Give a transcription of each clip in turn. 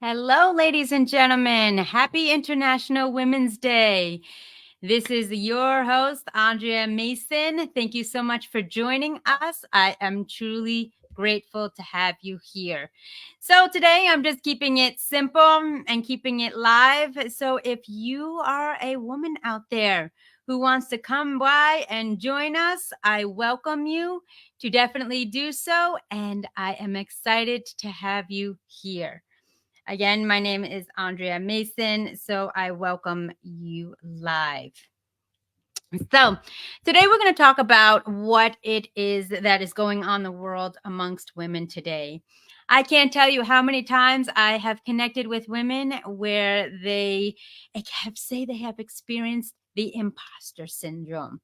Hello, ladies and gentlemen. Happy International Women's Day. This is your host, Andrea Mason. Thank you so much for joining us. I am truly grateful to have you here. So today I'm just keeping it simple and keeping it live. So if you are a woman out there who wants to come by and join us, I welcome you to definitely do so. And I am excited to have you here. Again, my name is Andrea Mason, so I welcome you live. So, today we're going to talk about what it is that is going on in the world amongst women today. I can't tell you how many times I have connected with women where they say they have experienced the imposter syndrome.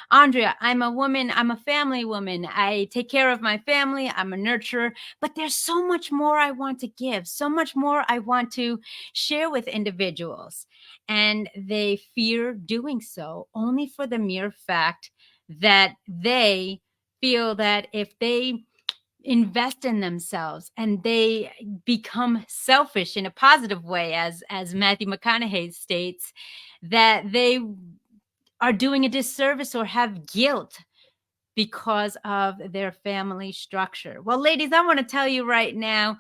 Andrea, I'm a woman, I'm a family woman. I take care of my family, I'm a nurturer, but there's so much more I want to give, so much more I want to share with individuals. And they fear doing so only for the mere fact that they feel that if they invest in themselves and they become selfish in a positive way, as Matthew McConaughey states, that they are doing a disservice or have guilt because of their family structure. Well, ladies, I want to tell you right now,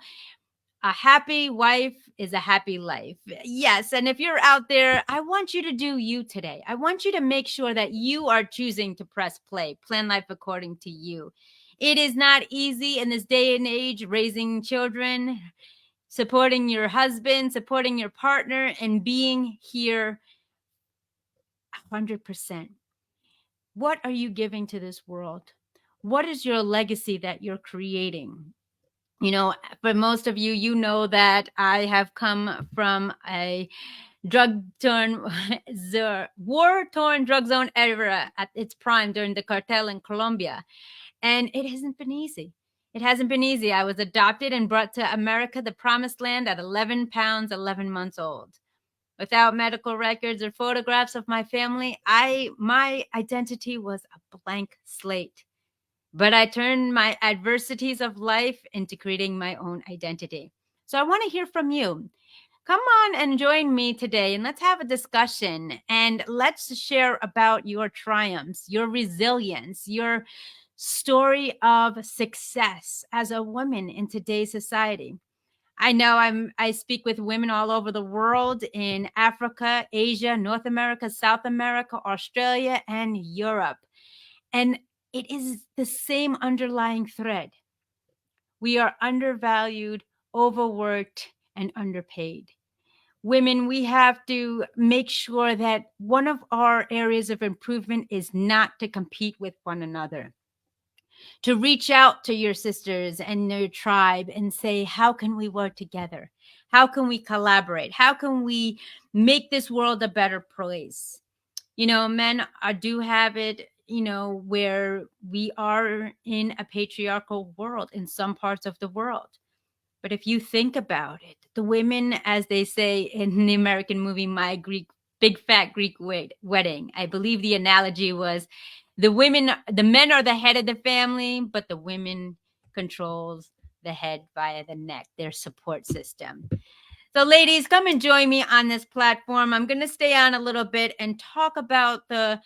a happy wife is a happy life. Yes. And if you're out there, I want you to do you today. I want you to make sure that you are choosing to press play, plan life according to you. It is not easy in this day and age, raising children, supporting your husband, supporting your partner, and being here 100%. What are you giving to this world? What is your legacy that you're creating? You know, for most of you, you know that I have come from a war-torn drug zone era at its prime during the cartel in Colombia. And it hasn't been easy. It hasn't been easy. I was adopted and brought to America, the promised land, at 11 pounds, 11 months old. Without medical records or photographs of my family, my identity was a blank slate. But I turned my adversities of life into creating my own identity. So I want to hear from you. Come on and join me today and let's have a discussion and let's share about your triumphs, your resilience, your story of success as a woman in today's society. I know I speak with women all over the world in Africa, Asia, North America, South America, Australia, and Europe. And it is the same underlying thread. We are undervalued, overworked, and underpaid. Women, we have to make sure that one of our areas of improvement is not to compete with one another, to reach out to your sisters and your tribe and say, how can we work together? How can we collaborate? How can we make this world a better place? You know, men do have it, you know, where we are in a patriarchal world in some parts of the world. But if you think about it, the women, as they say in the American movie, My Greek Big Fat Greek Wedding, I believe the analogy was the men are the head of the family, but the women controls the head via the neck, their support system. So, ladies, come and join me on this platform. I'm going to stay on a little bit and talk about the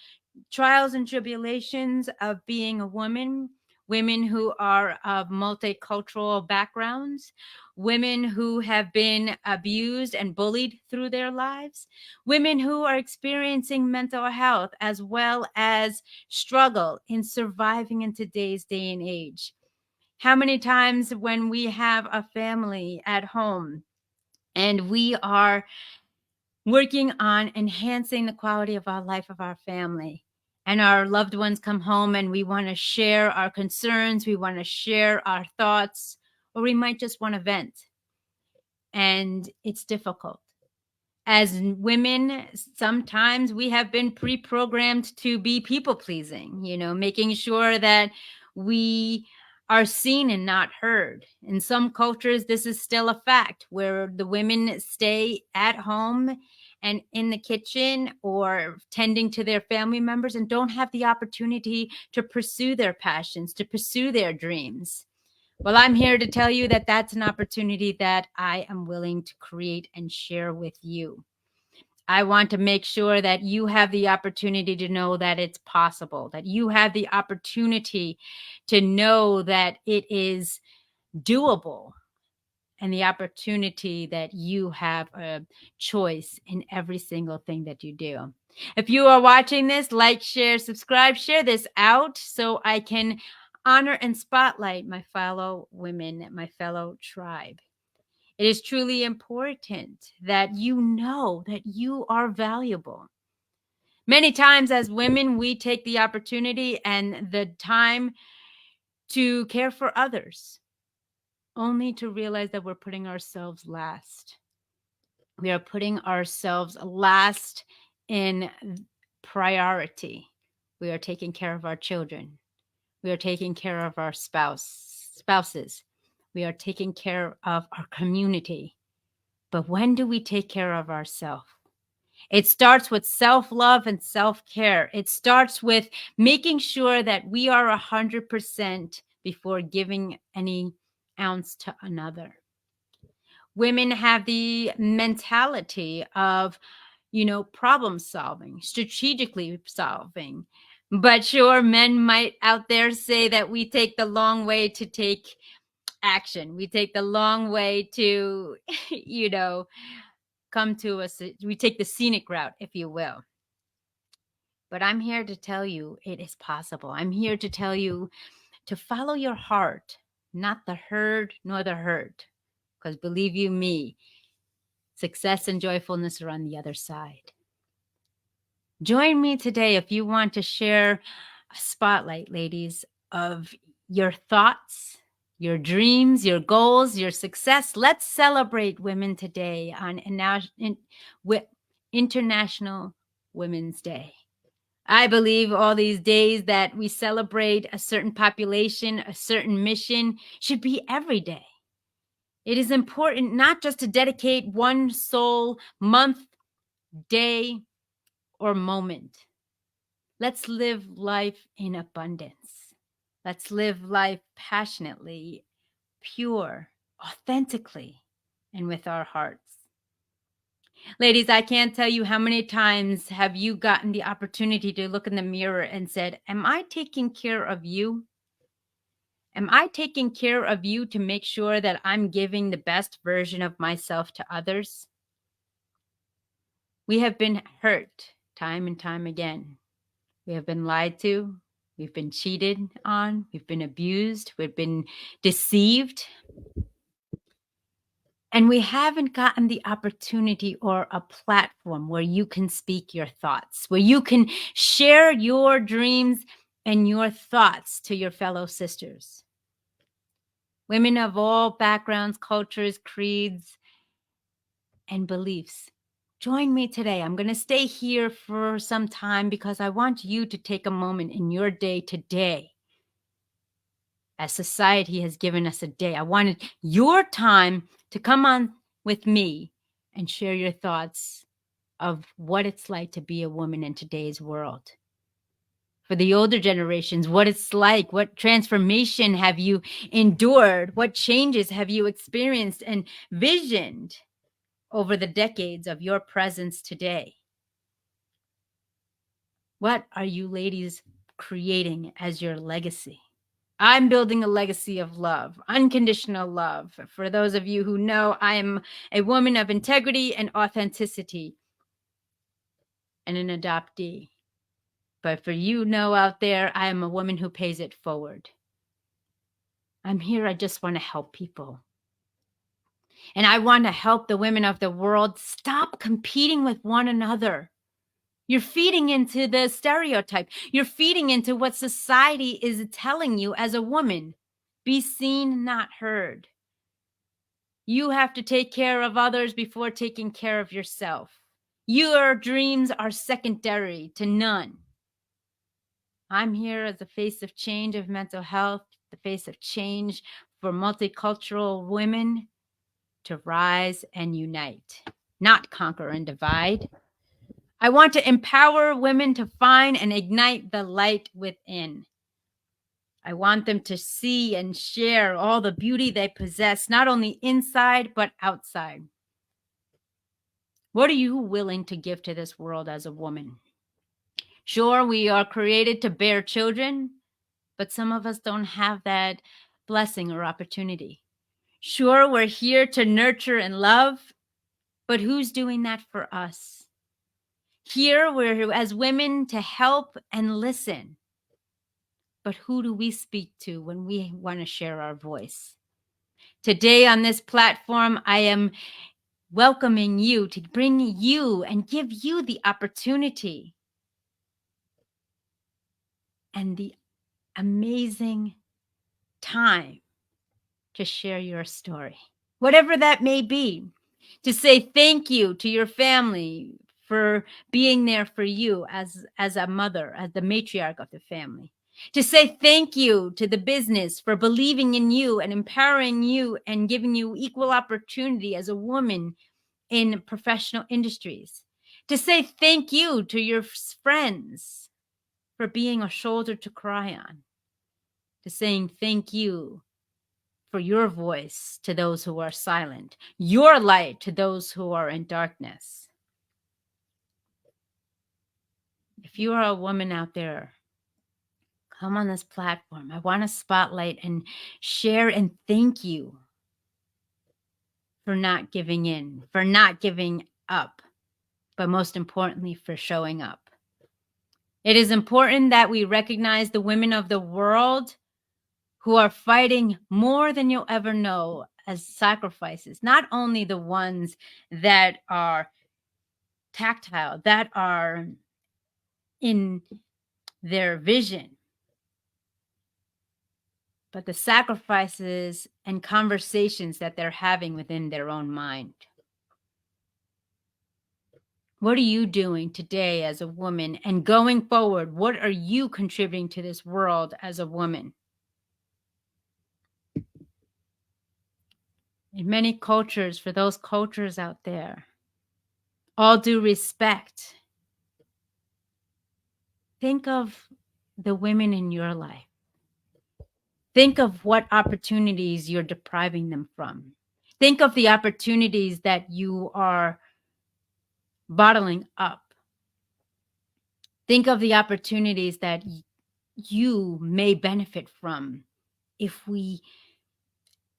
trials and tribulations of being a woman, women who are of multicultural backgrounds, women who have been abused and bullied through their lives, women who are experiencing mental health as well as struggle in surviving in today's day and age. How many times when we have a family at home and we are working on enhancing the quality of our life of our family, and our loved ones come home and we want to share our concerns, we want to share our thoughts, or we might just want to vent. And it's difficult. As women, sometimes we have been pre-programmed to be people pleasing, you know, making sure that we are seen and not heard. In some cultures, this is still a fact where the women stay at home and in the kitchen or tending to their family members and don't have the opportunity to pursue their passions, to pursue their dreams. Well, I'm here to tell you that that's an opportunity that I am willing to create and share with you. I want to make sure that you have the opportunity to know that it's possible, that you have the opportunity to know that it is doable, and the opportunity that you have a choice in every single thing that you do. If you are watching this, like, share, subscribe, share this out so I can honor and spotlight my fellow women, my fellow tribe. It is truly important that you know that you are valuable. Many times, as women, we take the opportunity and the time to care for others, only to realize that we're putting ourselves last. We are putting ourselves last in priority. We are taking care of our children. We are taking care of our spouses. We are taking care of our community. But when do we take care of ourselves? It starts with self-love and self-care. It starts with making sure that we are 100% before giving any ounce to another. Women have the mentality of, problem solving, strategically solving. But sure, men might out there say that we take the long way to take action. We take the long way to, come to us. We take the scenic route, if you will. But I'm here to tell you it is possible. I'm here to tell you to follow your heart, not the herd nor the hurt. Because believe you me, success and joyfulness are on the other side. Join me today if you want to share a spotlight, ladies, of your thoughts, your dreams, your goals, your success. Let's celebrate women today on International Women's Day. I believe all these days that we celebrate a certain population, a certain mission, should be every day. It is important not just to dedicate one sole month, day, or moment. Let's live life in abundance. Let's live life passionately, pure, authentically, and with our hearts. Ladies, I can't tell you how many times have you gotten the opportunity to look in the mirror and said, am I taking care of you? Am I taking care of you to make sure that I'm giving the best version of myself to others? We have been hurt time and time again. We have been lied to. We've been cheated on. We've been abused. We've been deceived. And we haven't gotten the opportunity or a platform where you can speak your thoughts, where you can share your dreams and your thoughts to your fellow sisters. Women of all backgrounds, cultures, creeds, and beliefs. Join me today. I'm going to stay here for some time because I want you to take a moment in your day today. As society has given us a day, I wanted your time to come on with me and share your thoughts of what it's like to be a woman in today's world. For the older generations, what it's like, what transformation have you endured? What changes have you experienced and visioned over the decades of your presence today? What are you ladies creating as your legacy? I'm building a legacy of love, unconditional love. For those of you who know, I am a woman of integrity and authenticity and an adoptee. But for you know out there, I am a woman who pays it forward. I'm here. I just want to help people. And I want to help the women of the world stop competing with one another. You're feeding into the stereotype. You're feeding into what society is telling you as a woman. Be seen, not heard. You have to take care of others before taking care of yourself. Your dreams are secondary to none. I'm here as the face of change of mental health, the face of change for multicultural women to rise and unite, not conquer and divide. I want to empower women to find and ignite the light within. I want them to see and share all the beauty they possess, not only inside, but outside. What are you willing to give to this world as a woman? Sure, we are created to bear children, but some of us don't have that blessing or opportunity. Sure, we're here to nurture and love, but who's doing that for us? Here, we're as women to help and listen, but who do we speak to when we want to share our voice? Today on this platform, I am welcoming you to bring you and give you the opportunity and the amazing time to share your story, whatever that may be, to say thank you to your family for being there for you as a mother, as the matriarch of the family, to say thank you to the business for believing in you and empowering you and giving you equal opportunity as a woman in professional industries, to say thank you to your friends for being a shoulder to cry on, to saying thank you for your voice to those who are silent, your light to those who are in darkness. If you are a woman out there, come on this platform. I want to spotlight and share and thank you for not giving in, for not giving up, but most importantly, for showing up. It is important that we recognize the women of the world who are fighting more than you'll ever know as sacrifices, not only the ones that are tactile, that are in their vision, but the sacrifices and conversations that they're having within their own mind. What are you doing today as a woman? And going forward, what are you contributing to this world as a woman? In many cultures, for those cultures out there, all due respect, think of the women in your life. Think of what opportunities you're depriving them from. Think of the opportunities that you are bottling up. Think of the opportunities that you may benefit from if we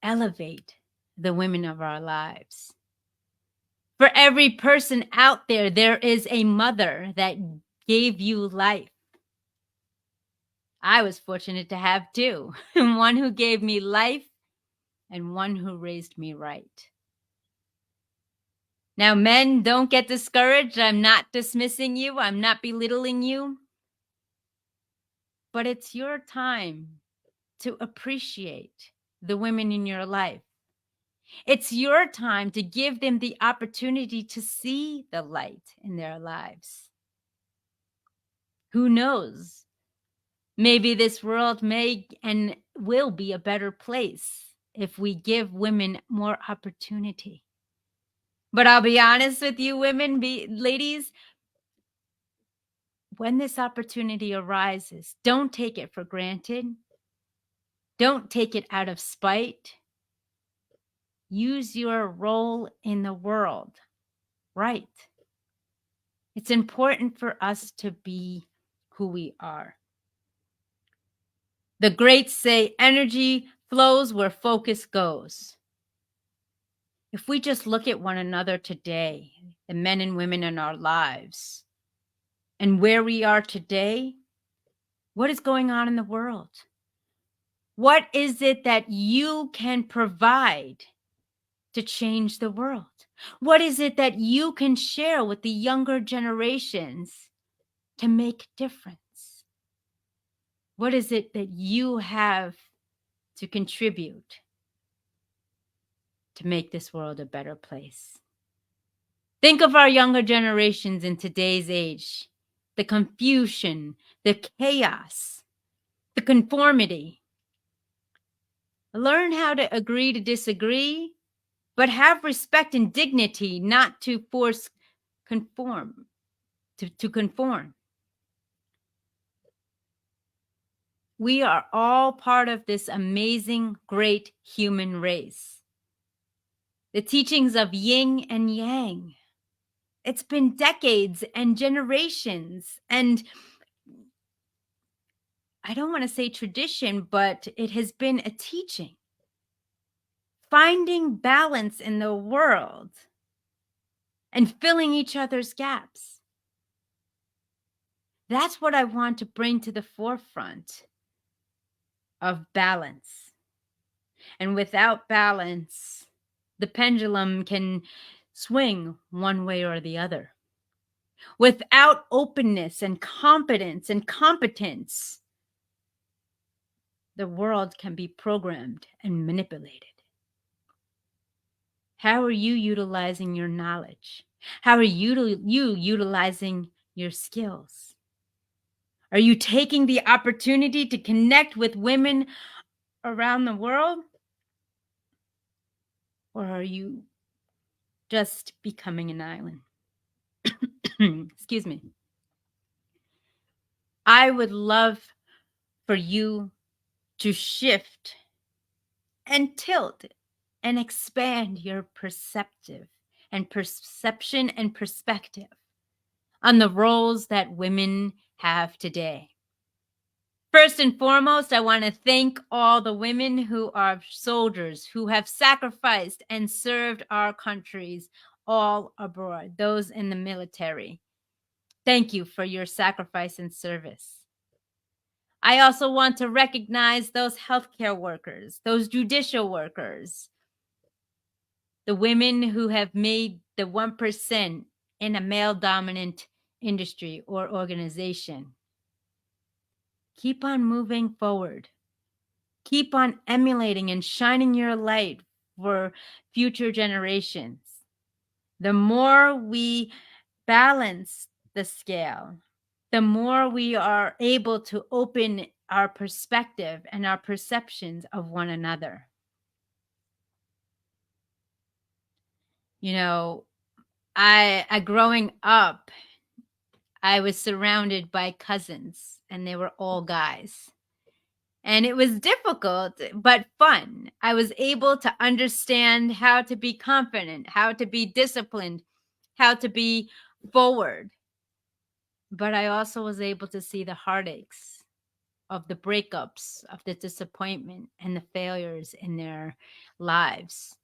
elevate the women of our lives. For every person out there, there is a mother that gave you life. I was fortunate to have two, one who gave me life and one who raised me right. Now, men, don't get discouraged. I'm not dismissing you. I'm not belittling you. But it's your time to appreciate the women in your life. It's your time to give them the opportunity to see the light in their lives. Who knows? Maybe this world may and will be a better place if we give women more opportunity. But I'll be honest with you, ladies, when this opportunity arises, don't take it for granted. Don't take it out of spite. Use your role in the world. Right. It's important for us to be who we are. The greats say energy flows where focus goes. If we just look at one another today, the men and women in our lives, and where we are today, what is going on in the world? What is it that you can provide to change the world? What is it that you can share with the younger generations to make difference? What is it that you have to contribute to make this world a better place? Think of our younger generations in today's age, the confusion, the chaos, the conformity. Learn how to agree to disagree, but have respect and dignity, not to force to conform. We are all part of this amazing, great human race. The teachings of yin and yang. It's been decades and generations, and I don't want to say tradition, but it has been a teaching. Finding balance in the world and filling each other's gaps. That's what I want to bring to the forefront of balance. And without balance, the pendulum can swing one way or the other. Without openness and competence and competence, the world can be programmed and manipulated. How are you utilizing your knowledge? How are you utilizing your skills? Are you taking the opportunity to connect with women around the world? Or are you just becoming an island? Excuse me. I would love for you to shift and tilt and expand your perception and perspective on the roles that women have today. First and foremost, I want to thank all the women who are soldiers, who have sacrificed and served our countries all abroad, those in the military. Thank you for your sacrifice and service. I also want to recognize those healthcare workers, those judicial workers, the women who have made the 1% in a male dominant industry or organization. Keep on moving forward. Keep on emulating and shining your light for future generations. The more we balance the scale, the more we are able to open our perspective and our perceptions of one another. You know, I growing up, I was surrounded by cousins and they were all guys. And it was difficult, but fun. I was able to understand how to be confident, how to be disciplined, how to be forward. But I also was able to see the heartaches of the breakups, of the disappointment, and the failures in their lives.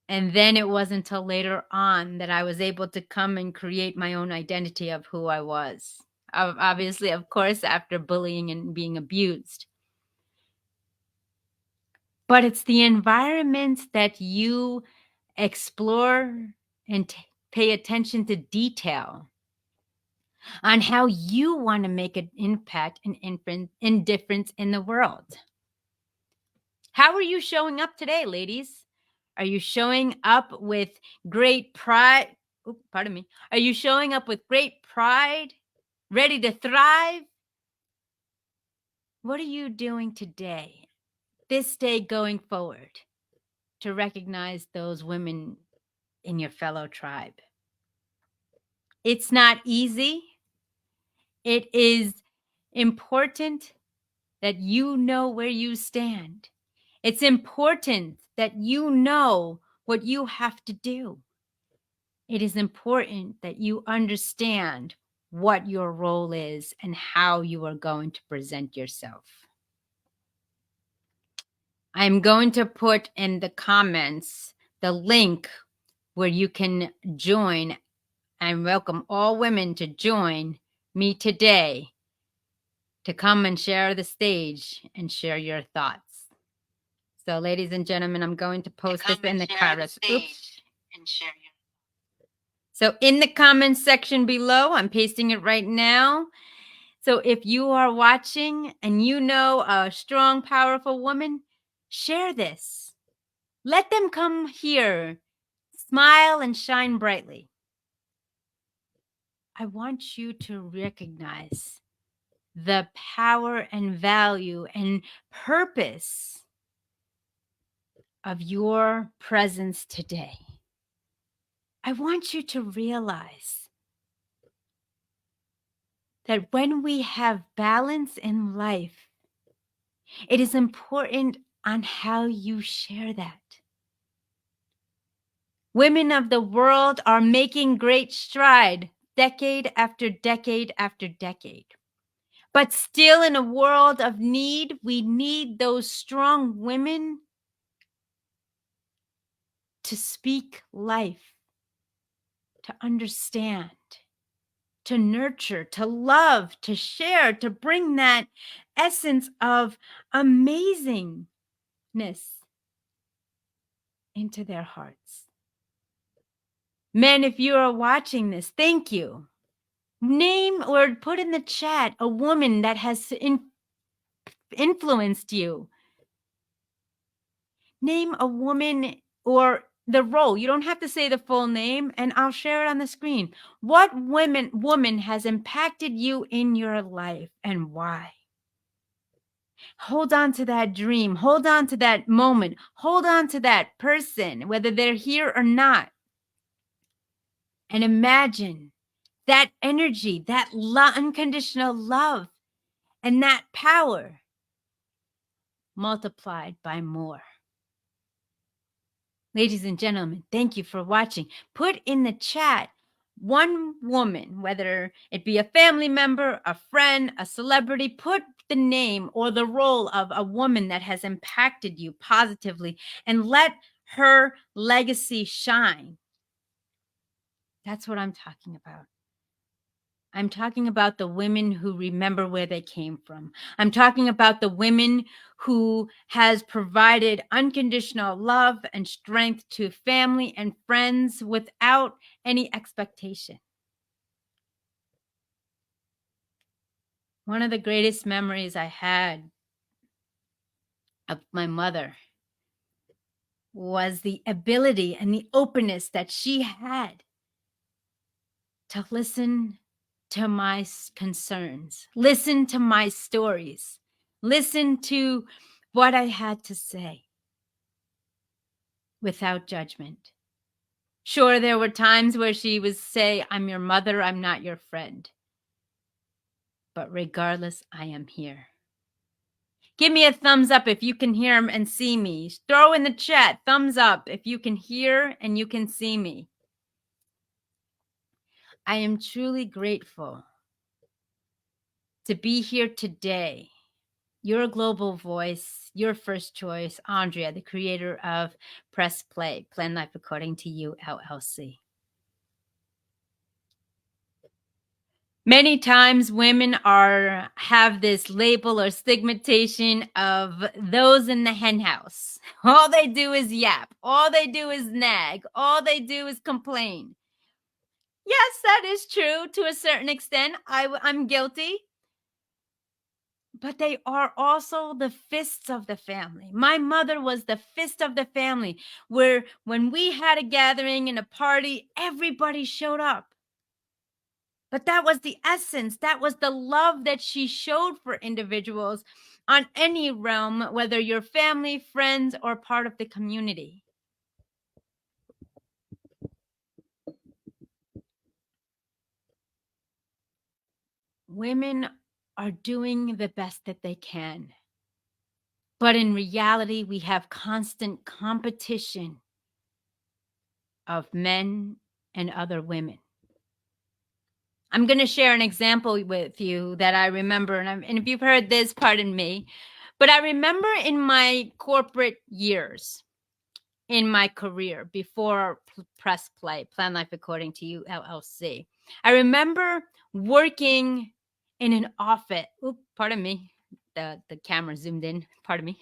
And then it wasn't until later on that I was able to come and create my own identity of who I was. Obviously, of course, after bullying and being abused. But it's the environment that you explore and pay attention to detail on how you want to make an impact and difference in the world. How are you showing up today, ladies? Are you showing up with great pride? Oh, pardon me. Are you showing up with great pride, ready to thrive? What are you doing today, this day going forward, to recognize those women in your fellow tribe? It's not easy. It is important that you know where you stand. It's important that you know what you have to do. It is important that you understand what your role is and how you are going to present yourself. I'm going to put in the comments the link where you can join and welcome all women to join me today to come and share the stage and share your thoughts. So, ladies and gentlemen, I'm going to post this in the comments. So, in the comments section below, I'm pasting it right now. So, if you are watching and you know a strong, powerful woman, share this. Let them come here, smile and shine brightly. I want you to recognize the power and value and purpose of your presence today. I want you to realize that when we have balance in life, it is important on how you share that. Women of the world are making great stride, decade after decade after decade. But still, in a world of need, we need those strong women to speak life, to understand, to nurture, to love, to share, to bring that essence of amazingness into their hearts. Men, if you are watching this, thank you. Name or put in the chat a woman that has influenced you. Name a woman or the role. You don't have to say the full name, and I'll share it on the screen. What woman has impacted you in your life and why? Hold on to that dream. Hold on to that moment. Hold on to that person, whether they're here or not. And imagine that energy, that unconditional love, and that power multiplied by more. Ladies and gentlemen, thank you for watching. Put in the chat one woman, whether it be a family member, a friend, a celebrity, put the name or the role of a woman that has impacted you positively and let her legacy shine. That's what I'm talking about. I'm talking about the women who remember where they came from. I'm talking about the women who has provided unconditional love and strength to family and friends without any expectation. One of the greatest memories I had of my mother was the ability and the openness that she had to listen to my concerns, listen to my stories, listen to what I had to say without judgment. Sure, there were times where she would say, I'm your mother, I'm not your friend. But regardless, I am here. Give me a thumbs up if you can hear and see me. Throw in the chat, thumbs up if you can hear and you can see me. I am truly grateful to be here today. Your global voice, your first choice, Andrea, the creator of Press Play, Plan Life According to You, LLC. Many times women have this label or stigmatization of those in the hen house. All they do is yap. All they do is nag. All they do is complain. Yes, that is true to a certain extent. I'm guilty. But they are also the fists of the family. My mother was the fist of the family, where when we had a gathering and a party, everybody showed up. But that was the essence. That was the love that she showed for individuals on any realm, whether you're family, friends, or part of the community. Women are doing the best that they can. But in reality, we have constant competition of men and other women. I'm going to share an example with you that I remember. And if you've heard this, pardon me. But I remember in my corporate years, in my career, before Press Play, Plan Life According to You, LLC, I remember working in an office. Oop, pardon me. The camera zoomed in. Pardon me.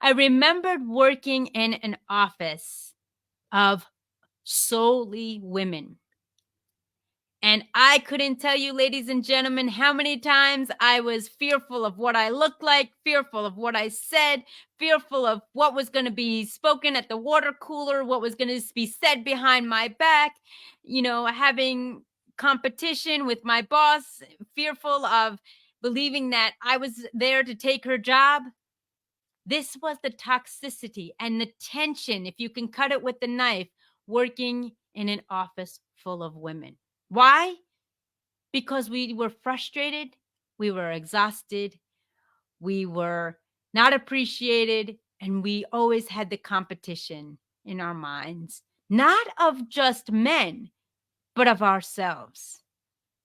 I remembered working in an office of solely women. And I couldn't tell you, ladies and gentlemen, how many times I was fearful of what I looked like, fearful of what I said, fearful of what was going to be spoken at the water cooler, what was going to be said behind my back, having competition with my boss, fearful of believing that I was there to take her job. This was the toxicity and the tension, if you can cut it with the knife, working in an office full of women. Why? because we were frustrated, we were exhausted, we were not appreciated, and we always had the competition in our minds, not of just men, but of ourselves.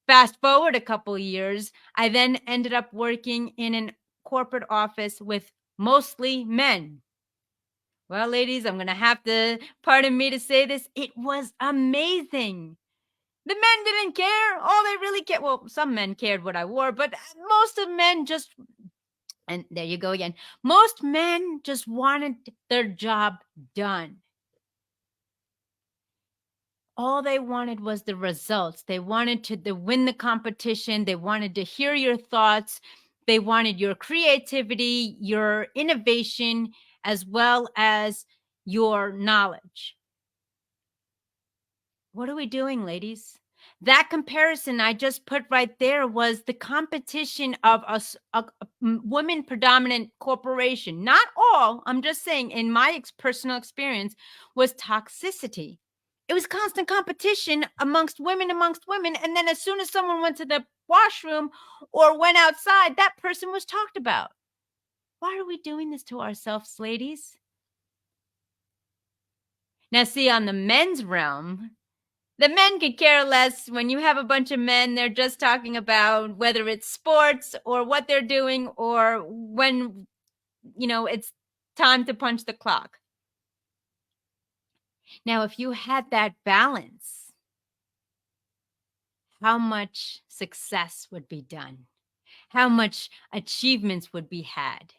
Fast forward a couple years, I then ended up working in an corporate office with mostly men. Well, ladies, I'm going to have to, pardon me to say this, it was amazing. The men didn't care. All they really cared, well, some men cared what I wore, but most of men just, and there you go again. Most men just wanted their job done. All they wanted was the results. They wanted to win the competition. They wanted to hear your thoughts. They wanted your creativity, your innovation, as well as your knowledge. What are we doing, ladies? That comparison I just put right there was the competition of a women predominant corporation. Not all, I'm just saying, in my personal experience, was toxicity. It was constant competition amongst women. And then as soon as someone went to the washroom or went outside, that person was talked about. Why are we doing this to ourselves, ladies? Now, see, on the men's realm, the men could care less. When you have a bunch of men, they're just talking about whether it's sports or what they're doing or when, it's time to punch the clock. Now, if you had that balance, how much success would be done? How much achievements would be had?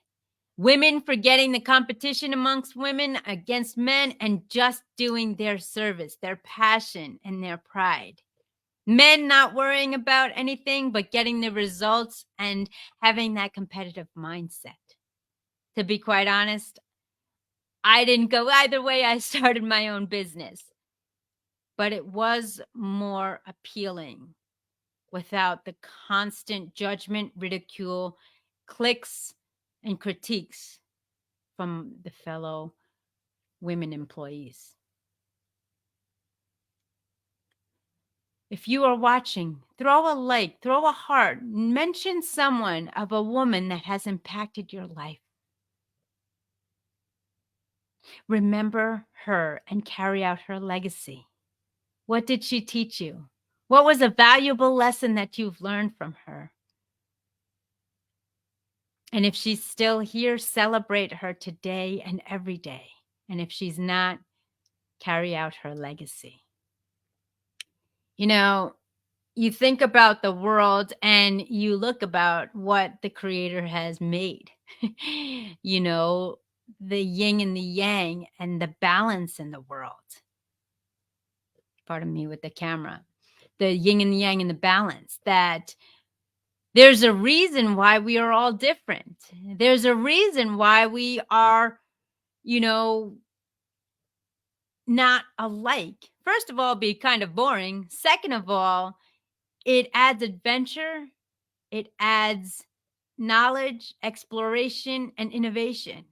Women forgetting the competition amongst women against men and just doing their service, their passion, and their pride. Men not worrying about anything but getting the results and having that competitive mindset. To be quite honest, I didn't go either way. I started my own business, but it was more appealing without the constant judgment, ridicule, clicks, and critiques from the fellow women employees. If you are watching, throw a like, throw a heart, mention someone of a woman that has impacted your life. Remember her and carry out her legacy. What did she teach you? What was a valuable lesson that you've learned from her? And if she's still here, celebrate her today and every day. And if she's not, carry out her legacy. You think about the world and you look about what the creator has made. The yin and the yang and the balance in the world. Pardon me with the camera. The yin and the yang and the balance, that there's a reason why we are all different. There's a reason why we are, not alike. First of all, be kind of boring. Second of all, it adds adventure. It adds knowledge, exploration, and innovation.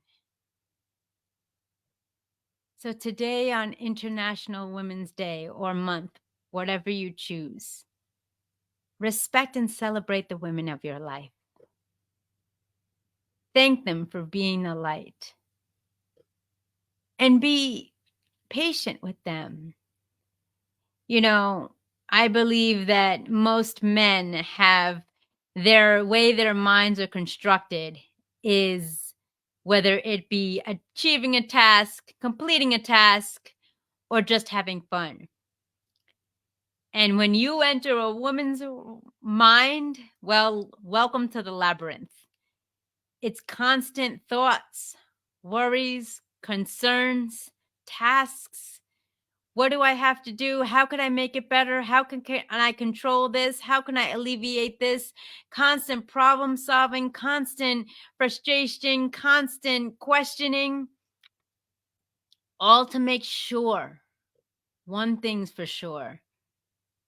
So today on International Women's Day or month, whatever you choose, respect and celebrate the women of your life. Thank them for being a light. And be patient with them. I believe that most men have their way their minds are constructed is whether it be achieving a task, completing a task, or just having fun. And when you enter a woman's mind, well, welcome to the labyrinth. It's constant thoughts, worries, concerns, tasks. What do I have to do? How can I make it better? How can I control this? How can I alleviate this? Constant problem solving, constant frustration, constant questioning, all to make sure, one thing's for sure,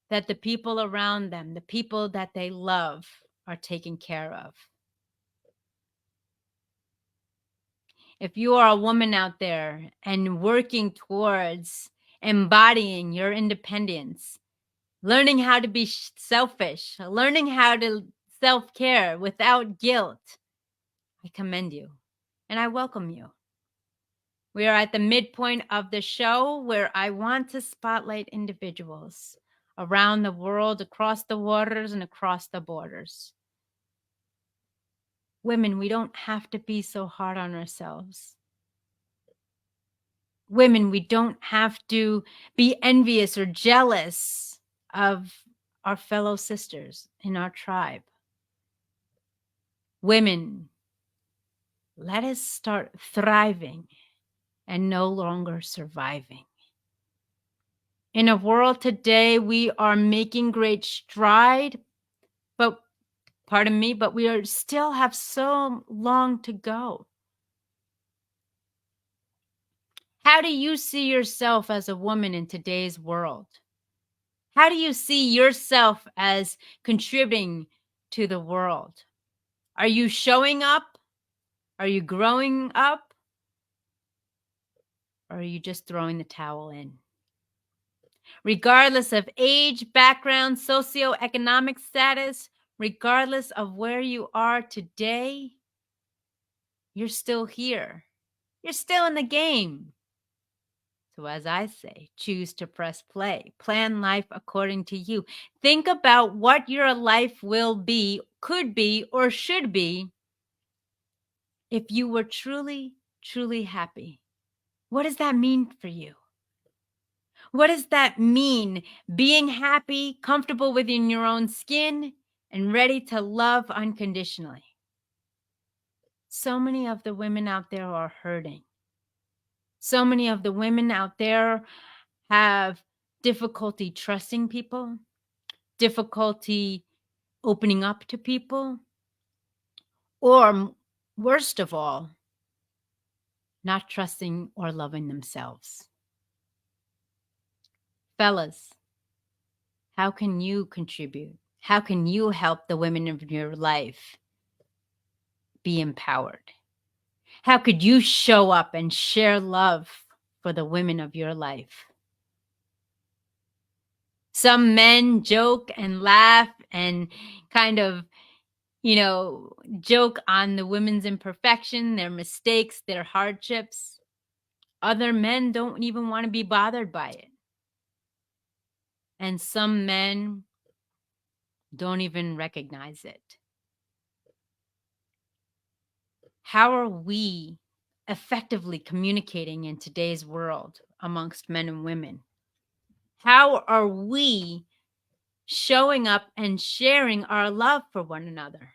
that the people around them, the people that they love, are taken care of. If you are a woman out there and working towards embodying your independence, learning how to be selfish, learning how to self-care without guilt. I commend you and I welcome you. We are at the midpoint of the show where I want to spotlight individuals around the world, across the waters and across the borders. Women, we don't have to be so hard on ourselves. Women, we don't have to be envious or jealous of our fellow sisters in our tribe. Women, let us start thriving and no longer surviving. In a world today, we are making great stride, but pardon me, but we still have so long to go. How do you see yourself as a woman in today's world? How do you see yourself as contributing to the world? Are you showing up? Are you growing up? Or are you just throwing the towel in? Regardless of age, background, socioeconomic status, regardless of where you are today, you're still here. You're still in the game. So as I say, choose to press play. Plan life according to you. Think about what your life will be, could be, or should be if you were truly, truly happy. What does that mean for you? What does that mean? Being happy, comfortable within your own skin, and ready to love unconditionally. So many of the women out there are hurting. So many of the women out there have difficulty trusting people, difficulty opening up to people, or worst of all, not trusting or loving themselves. Fellas, how can you contribute? How can you help the women of your life be empowered? How could you show up and share love for the women of your life? Some men joke and laugh and kind of, joke on the women's imperfection, their mistakes, their hardships. Other men don't even want to be bothered by it. And some men don't even recognize it. How are we effectively communicating in today's world amongst men and women? How are we showing up and sharing our love for one another?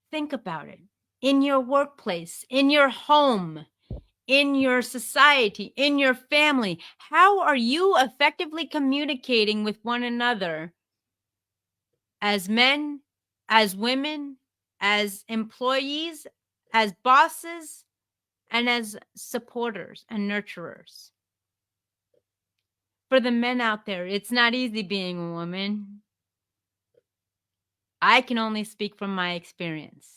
Think about it. In your workplace, in your home, in your society, in your family, how are you effectively communicating with one another as men, as women, as employees, as bosses, and as supporters and nurturers? For the men out there, it's not easy being a woman. I can only speak from my experience.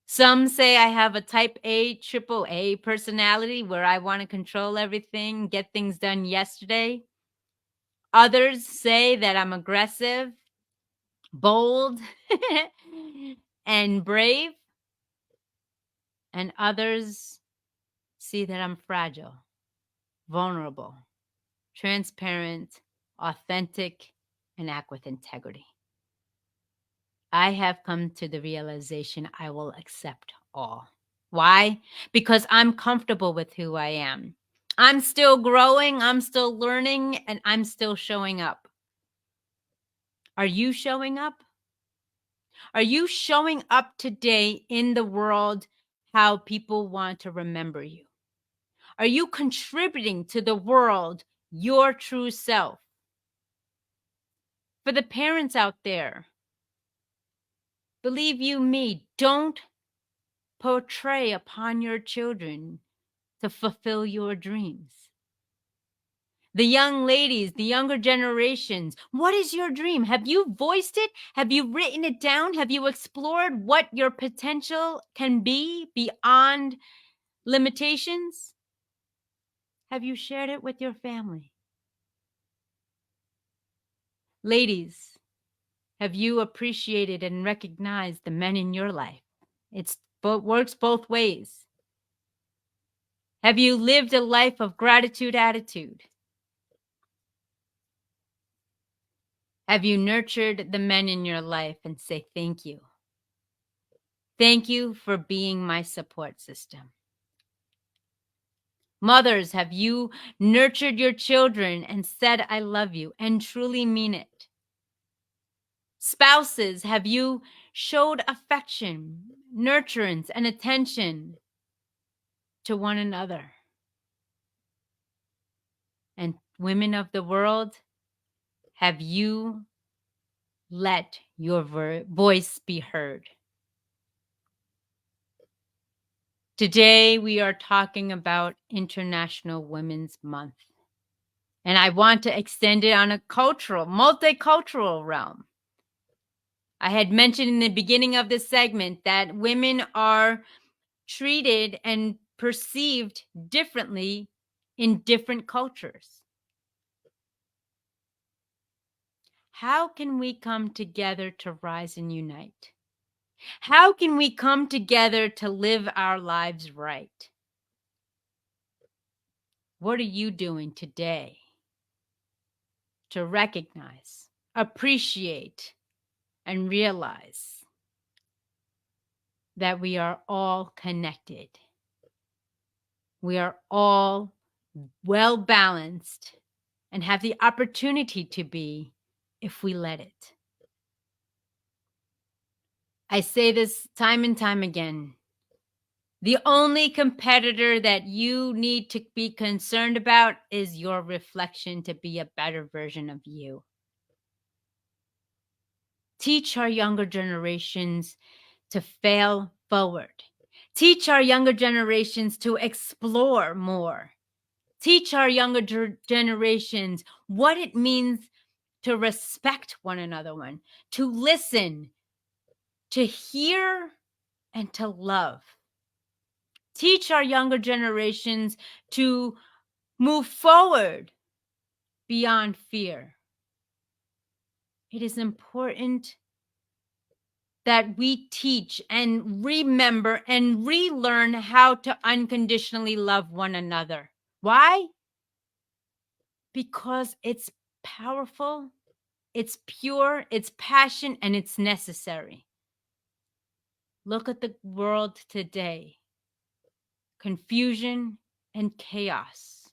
Some say I have a type A, triple A personality where I want to control everything, get things done yesterday. Others say that I'm aggressive, bold, and brave. And others see that I'm fragile, vulnerable, transparent, authentic, and act with integrity. I have come to the realization I will accept all. Why? Because I'm comfortable with who I am. I'm still growing, I'm still learning, and I'm still showing up. Are you showing up? Are you showing up today in the world how people want to remember you? Are you contributing to the world your true self? For the parents out there, believe you me, don't portray upon your children to fulfill your dreams. The young ladies, the younger generations, what is your dream? Have you voiced it? Have you written it down? Have you explored what your potential can be beyond limitations? Have you shared it with your family? Ladies, have you appreciated and recognized the men in your life? It's works both ways. Have you lived a life of gratitude attitude? Have you nurtured the men in your life and say thank you? Thank you for being my support system. Mothers, have you nurtured your children and said I love you and truly mean it? Spouses, have you showed affection, nurturance, and attention to one another? And women of the world, have you let your voice be heard? Today, we are talking about International Women's Month. And I want to extend it on a multicultural realm. I had mentioned in the beginning of this segment that women are treated and perceived differently in different cultures. How can we come together to rise and unite? How can we come together to live our lives right? What are you doing today to recognize, appreciate, and realize that we are all connected? We are all well balanced and have the opportunity to be if we let it. I say this time and time again. The only competitor that you need to be concerned about is your reflection to be a better version of you. Teach our younger generations to fail forward. Teach our younger generations to explore more. Teach our younger generations what it means to respect one another, to listen, to hear, and to love. Teach our younger generations to move forward beyond fear. It is important that we teach and remember and relearn how to unconditionally love one another. Why? Because it's powerful, it's pure, it's passion, and it's necessary. Look at the world today. Confusion and chaos.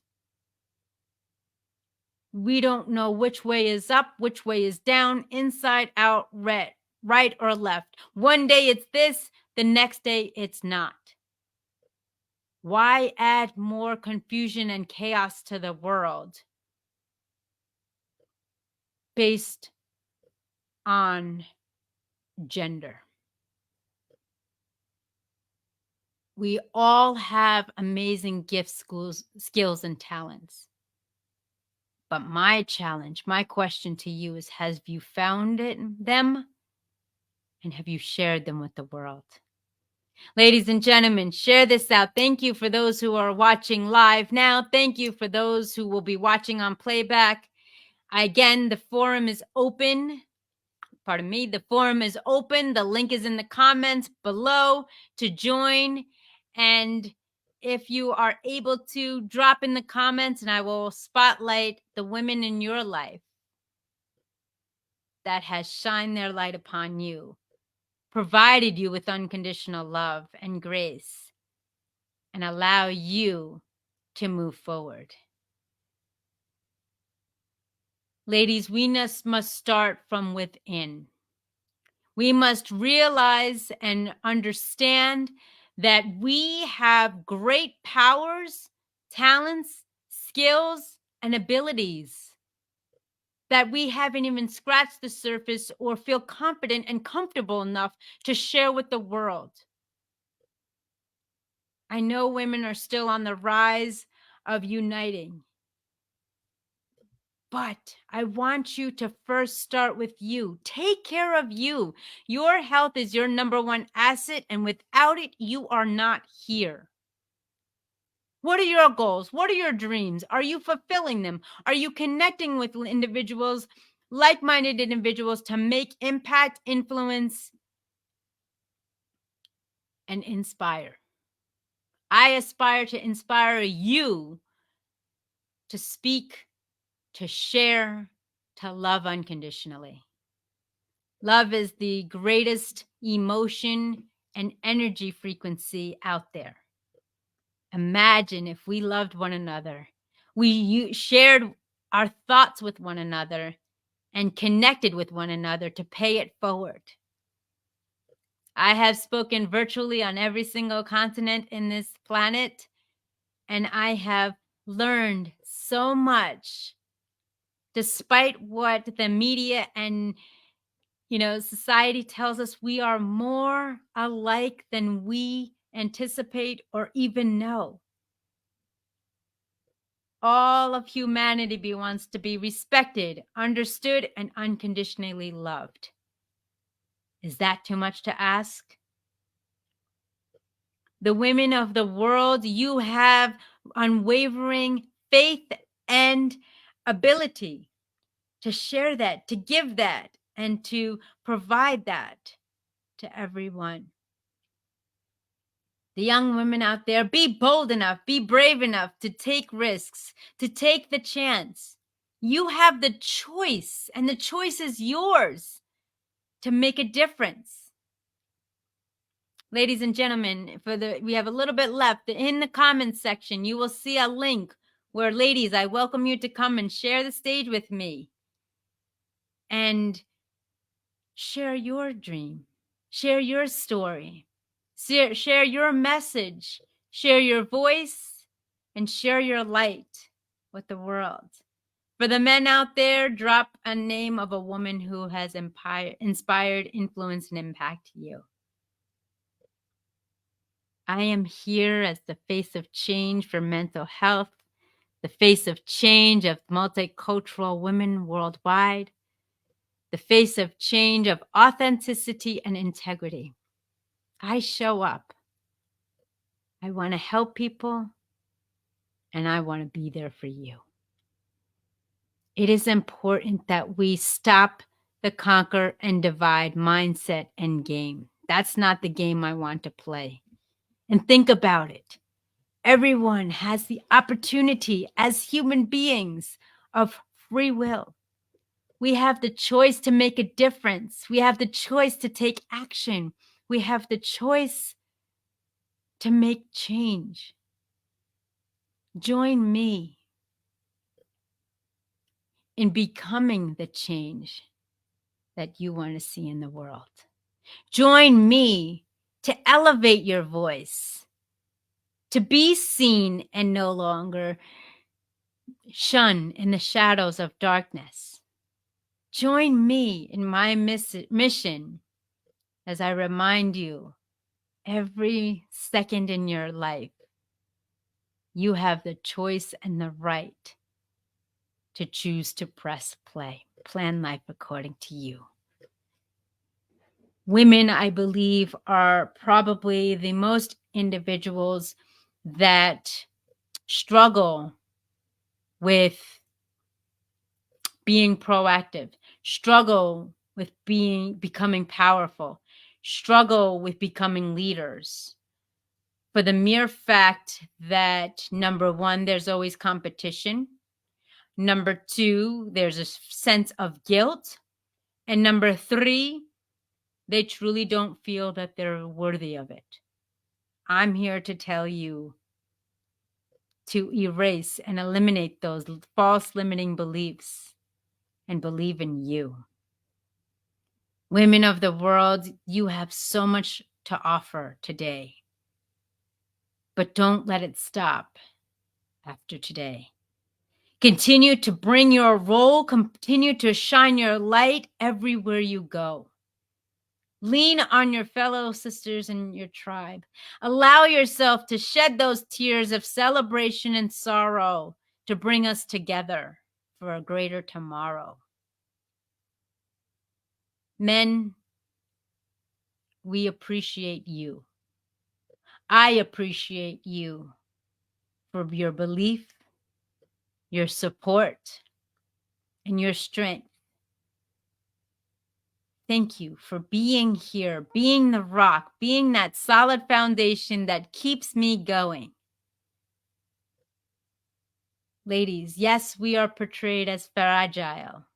We don't know which way is up, which way is down, inside out, right or left. One day it's this, the next day it's not. Why add more confusion and chaos to the world based on gender? We all have amazing gifts, skills, and talents. But my challenge, my question to you is, have you found them? And have you shared them with the world? Ladies and gentlemen, share this out. Thank you for those who are watching live now. Thank you for those who will be watching on playback. Again, the forum is open. Pardon me. The forum is open. The link is in the comments below to join. And if you are able to, drop in the comments and I will spotlight the women in your life that has shined their light upon you, provided you with unconditional love and grace, and allow you to move forward. Ladies, we must start from within. We must realize and understand that we have great powers, talents, skills, and abilities that we haven't even scratched the surface or feel confident and comfortable enough to share with the world. I know women are still on the rise of uniting, but I want you to first start with you. Take care of you. Your health is your number one asset, and without it, you are not here. What are your goals? What are your dreams? Are you fulfilling them? Are you connecting with individuals like-minded individuals to make impact, influence, and inspire. I aspire to inspire you to speak, to share, to love unconditionally. Love is the greatest emotion and energy frequency out there. Imagine if we loved one another, we shared our thoughts with one another, and connected with one another to pay it forward. I have spoken virtually on every single continent in this planet, and I have learned so much despite what the media and society tells us. We are more alike than we anticipate or even know. All of humanity wants to be respected, understood, and unconditionally loved. Is that too much to ask? The women of the world, you have unwavering faith and ability to share that, to give that, and to provide that to everyone. The young women out there, be bold enough, be brave enough to take risks, to take the chance. You have the choice, and the choice is yours to make a difference. Ladies and gentlemen, we have a little bit left. In the comments section, you will see a link where, ladies, I welcome you to come and share the stage with me and share your dream, share your story, share your message, share your voice, and share your light with the world. For the men out there, drop a name of a woman who has inspired, influenced, and impacted you. I am here as the face of change for mental health, the face of change of multicultural women worldwide, the face of change of authenticity and integrity. I show up. I want to help people, and I want to be there for you. It is important that we stop the conquer and divide mindset and game. That's not the game I want to play. And think about it. Everyone has the opportunity as human beings of free will. We have the choice to make a difference. We have the choice to take action. We have the choice to make change. Join me in becoming the change that you want to see in the world. Join me to elevate your voice, to be seen and no longer shun in the shadows of darkness. Join me in my mission as I remind you every second in your life, you have the choice and the right to choose to press play. Plan life according to you. Women, I believe, are probably the most individuals that struggle with being proactive, struggle with becoming powerful, struggle with becoming leaders. For the mere fact that, number one, there's always competition. Number two, there's a sense of guilt. And number three, they truly don't feel that they're worthy of it. I'm here to tell you to erase and eliminate those false limiting beliefs and believe in you. Women of the world, you have so much to offer today, but don't let it stop after today. Continue to bring your role, continue to shine your light everywhere you go. Lean on your fellow sisters in your tribe. Allow yourself to shed those tears of celebration and sorrow to bring us together for a greater tomorrow. Men, we appreciate you. I appreciate you for your belief, your support, and your strength. Thank you for being here, being the rock, being that solid foundation that keeps me going. Ladies, yes, we are portrayed as fragile,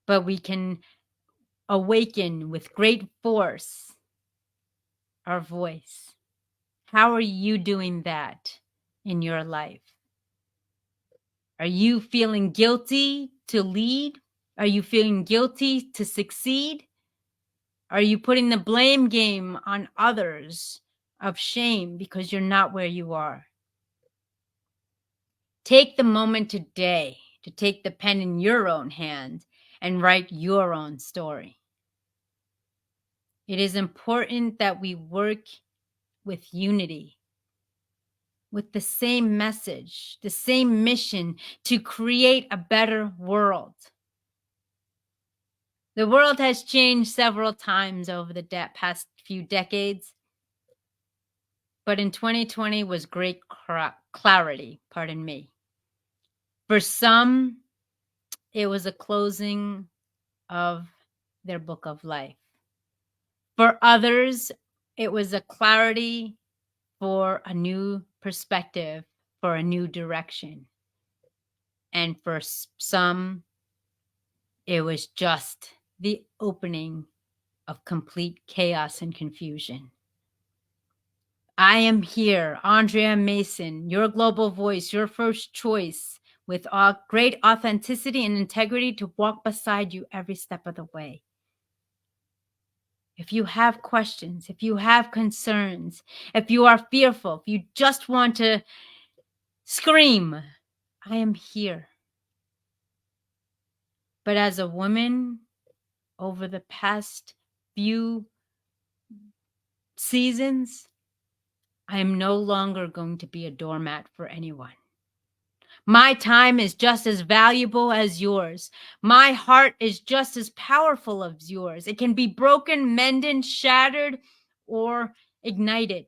but we can awaken with great force our voice. How are you doing that in your life? Are you feeling guilty to lead? Are you feeling guilty to succeed? Are you putting the blame game on others of shame because you're not where you are? Take the moment today to take the pen in your own hand and write your own story. It is important that we work with unity, with the same message, the same mission to create a better world. The world has changed several times over the past few decades, but in 2020 was great clarity, pardon me. For some, it was a closing of their book of life. For others, it was a clarity for a new perspective, for a new direction. And for some, it was just the opening of complete chaos and confusion. I am here, Andrea Mason, your global voice, your first choice, with great authenticity and integrity to walk beside you every step of the way. If you have questions, if you have concerns, if you are fearful, if you just want to scream, I am here. But as a woman, over the past few seasons, I am no longer going to be a doormat for anyone. My time is just as valuable as yours. My heart is just as powerful as yours. It can be broken, mended, shattered, or ignited.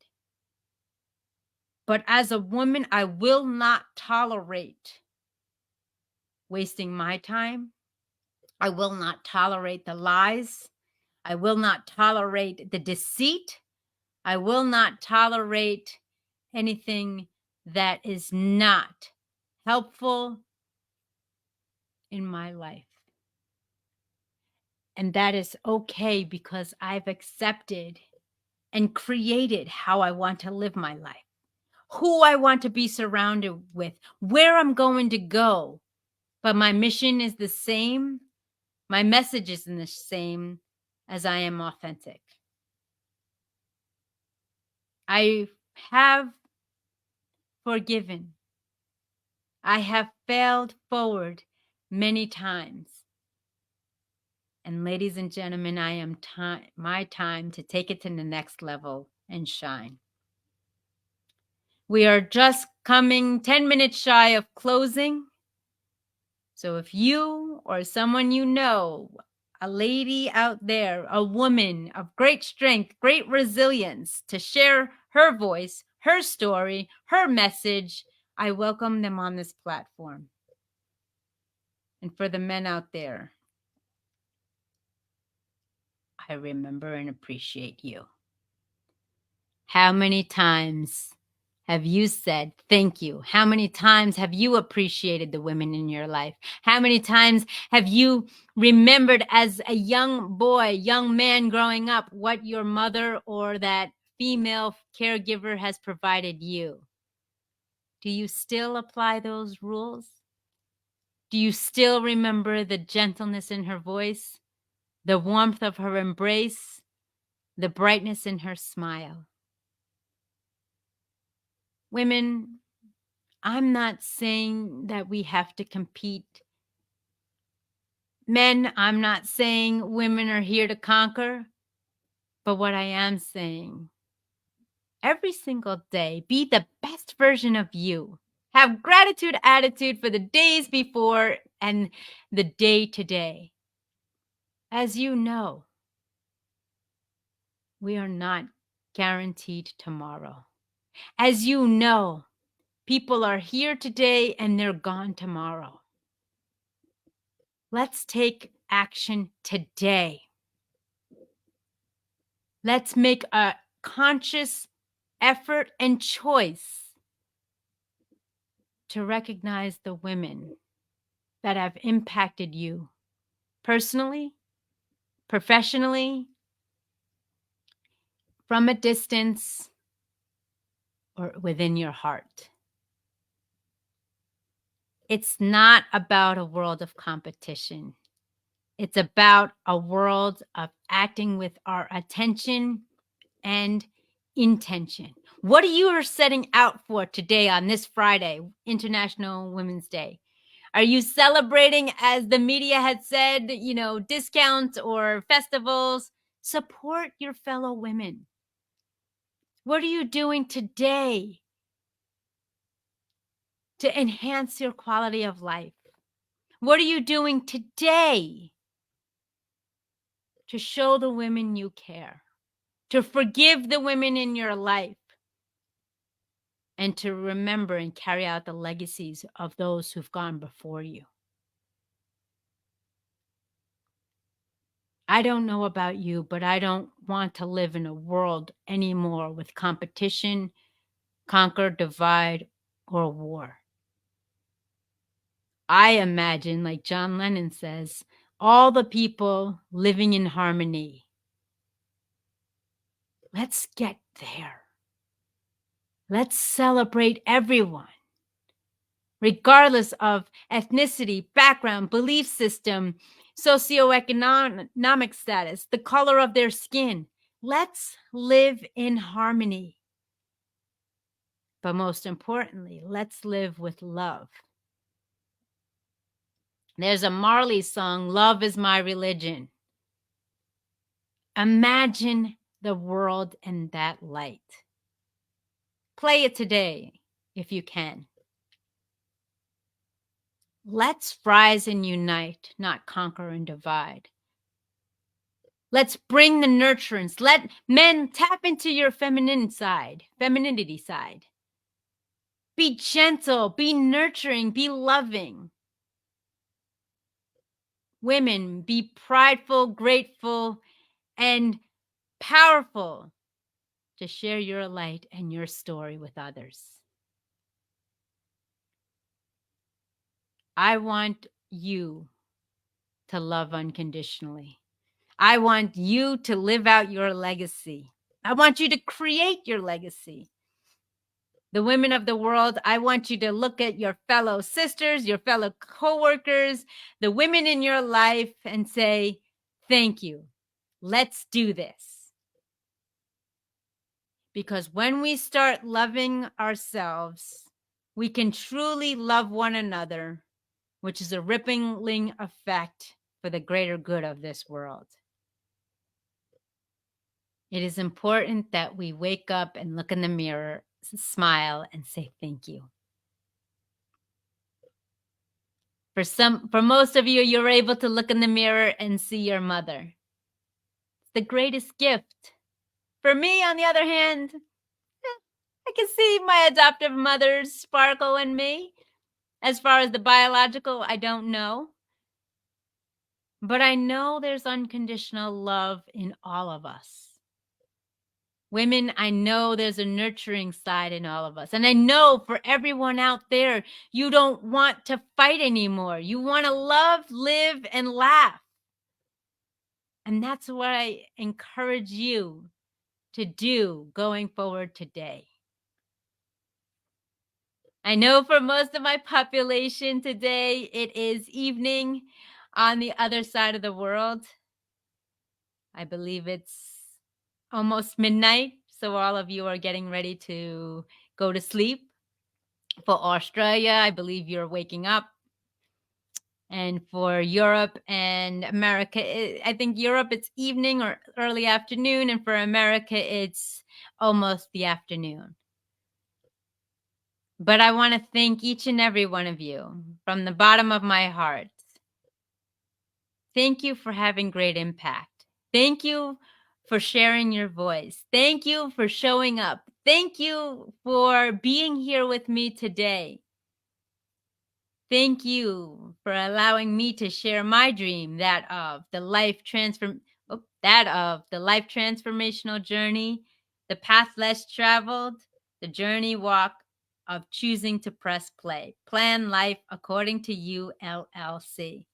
But as a woman, I will not tolerate wasting my time. I will not tolerate the lies. I will not tolerate the deceit. I will not tolerate anything that is not helpful in my life. And that is okay because I've accepted and created how I want to live my life, who I want to be surrounded with, where I'm going to go. But my mission is the same. My message is the same as I am authentic. I have forgiven. I have failed forward many times. And ladies and gentlemen, I am my time to take it to the next level and shine. We are just coming 10 minutes shy of closing. So if you or someone you know, a lady out there, a woman of great strength, great resilience to share her voice, her story, her message, I welcome them on this platform. And for the men out there, I remember and appreciate you. How many times have you said thank you? How many times have you appreciated the women in your life? How many times have you remembered as a young boy, young man growing up, what your mother or that female caregiver has provided you? Do you still apply those rules? Do you still remember the gentleness in her voice, the warmth of her embrace, the brightness in her smile? Women, I'm not saying that we have to compete. Men, I'm not saying women are here to conquer. But what I am saying, every single day, be the best version of you. Have gratitude attitude for the days before and the day today. As you know, we are not guaranteed tomorrow. As you know, people are here today and they're gone tomorrow. Let's take action today. Let's make a conscious effort and choice to recognize the women that have impacted you personally, professionally, from a distance, or within your heart. It's not about a world of competition. It's about a world of acting with our attention and intention. What are you setting out for today on this Friday, International Women's Day? Are you celebrating, as the media had said, discounts or festivals? Support your fellow women. What are you doing today to enhance your quality of life? What are you doing today to show the women you care, to forgive the women in your life, and to remember and carry out the legacies of those who've gone before you? I don't know about you, but I don't want to live in a world anymore with competition, conquer, divide, or war. I imagine, like John Lennon says, all the people living in harmony. Let's get there. Let's celebrate everyone, regardless of ethnicity, background, belief system, socioeconomic status, the color of their skin. Let's live in harmony. But most importantly, let's live with love. There's a Marley song, "Love is My Religion." Imagine the world in that light. Play it today if you can. Let's rise and unite, not conquer and divide. Let's bring the nurturance. Let men tap into your femininity side. Be gentle, be nurturing, be loving. Women, be prideful, grateful, and powerful to share your light and your story with others. I want you to love unconditionally. I want you to live out your legacy. I want you to create your legacy. The women of the world, I want you to look at your fellow sisters, your fellow coworkers, the women in your life, and say, thank you. Let's do this. Because when we start loving ourselves, we can truly love one another, which is a rippling effect for the greater good of this world. It is important that we wake up and look in the mirror, smile, and say thank you. For most of you, you're able to look in the mirror and see your mother. It's the greatest gift. For me, on the other hand, I can see my adoptive mother's sparkle in me. As far as the biological, I don't know. But I know there's unconditional love in all of us. Women, I know there's a nurturing side in all of us. And I know for everyone out there, you don't want to fight anymore. You want to love, live, and laugh. And that's what I encourage you to do going forward today. I know for most of my population today, it is evening on the other side of the world. I believe it's almost midnight, so all of you are getting ready to go to sleep. For Australia, I believe you're waking up. And for Europe and America, I think Europe, it's evening or early afternoon. And for America, it's almost the afternoon. But I want to thank each and every one of you from the bottom of my heart. Thank you for having great impact. Thank you for sharing your voice. Thank you for showing up. Thank you for being here with me today. Thank you for allowing me to share my dream, that of the life transformational journey, the path less traveled, the journey walk of choosing to press play. Plan life according to you, LLC.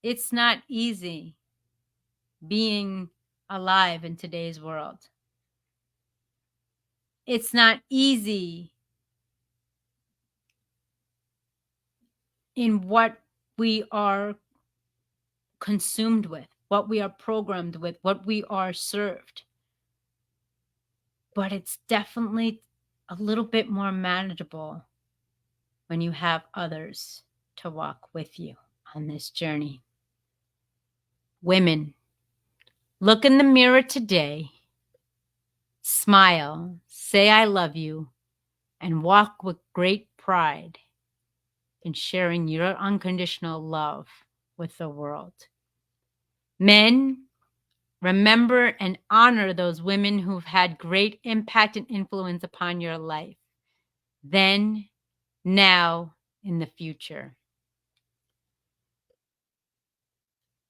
It's not easy being alive in today's world. It's not easy in what we are consumed with, what we are programmed with, what we are served. But it's definitely a little bit more manageable when you have others to walk with you on this journey. Women, look in the mirror today, smile, say I love you, and walk with great pride in sharing your unconditional love with the world. Men, remember and honor those women who've had great impact and influence upon your life, then, now, in the future.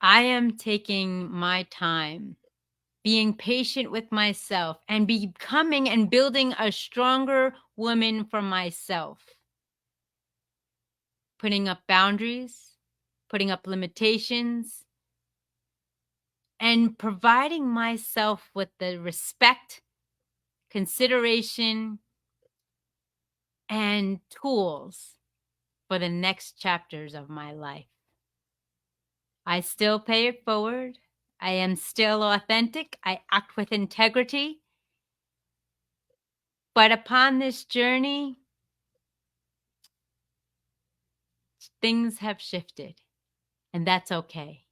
I am taking my time, being patient with myself, and becoming and building a stronger woman for myself. Putting up boundaries, putting up limitations, and providing myself with the respect, consideration, and tools for the next chapters of my life. I still pay it forward. I am still authentic. I act with integrity. But upon this journey, things have shifted, and that's okay.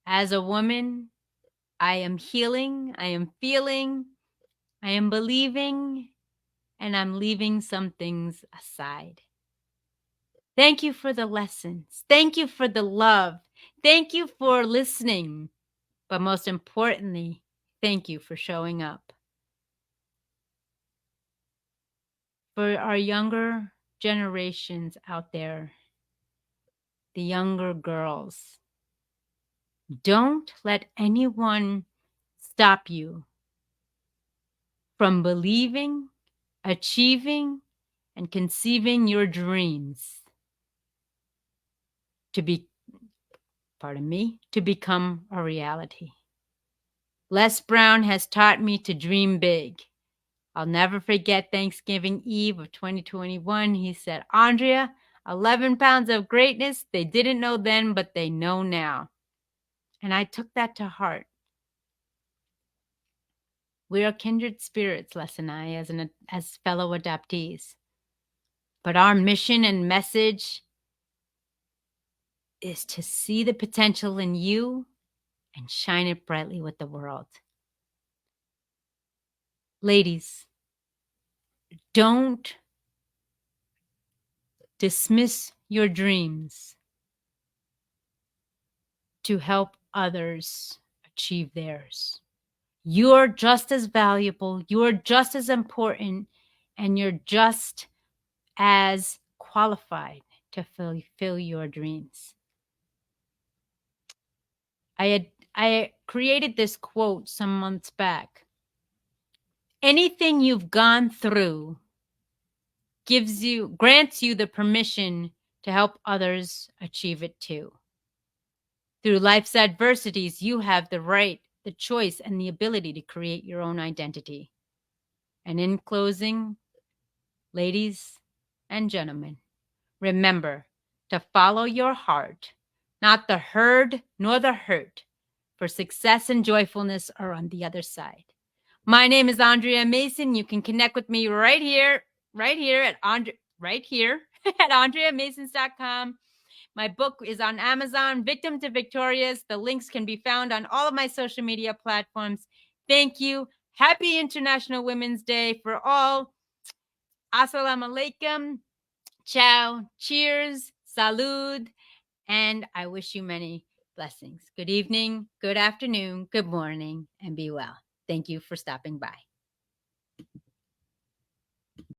As a woman, I am healing, I am feeling, I am believing, and I'm leaving some things aside. Thank you for the lessons. Thank you for the love. Thank you for listening. But most importantly, thank you for showing up. For our younger generations out there, the younger girls, don't let anyone stop you from believing, achieving, and conceiving your dreams to become a reality. Les Brown has taught me to dream big. I'll never forget Thanksgiving Eve of 2021. He said, Andrea, 11 pounds of greatness. They didn't know then, but they know now. And I took that to heart. We are kindred spirits, Les and I, as fellow adoptees. But our mission and message is to see the potential in you and shine it brightly with the world. Ladies, don't dismiss your dreams to help others achieve theirs. You're just as valuable, you're just as important, and you're just as qualified to fulfill your dreams. I created this quote some months back. Anything you've gone through grants you the permission to help others achieve it too. Through life's adversities, you have the right, the choice, and the ability to create your own identity. And in closing, ladies and gentlemen, remember to follow your heart, not the herd nor the hurt, for success and joyfulness are on the other side. My name is Andrea Mason. You can connect with me right here at AndreaMasons.com. My book is on Amazon, Victim to Victorious. The links can be found on all of my social media platforms. Thank you. Happy International Women's Day for all. Assalamu alaikum. Ciao. Cheers. Salud. And I wish you many blessings. Good evening, good afternoon, good morning, and be well. Thank you for stopping by.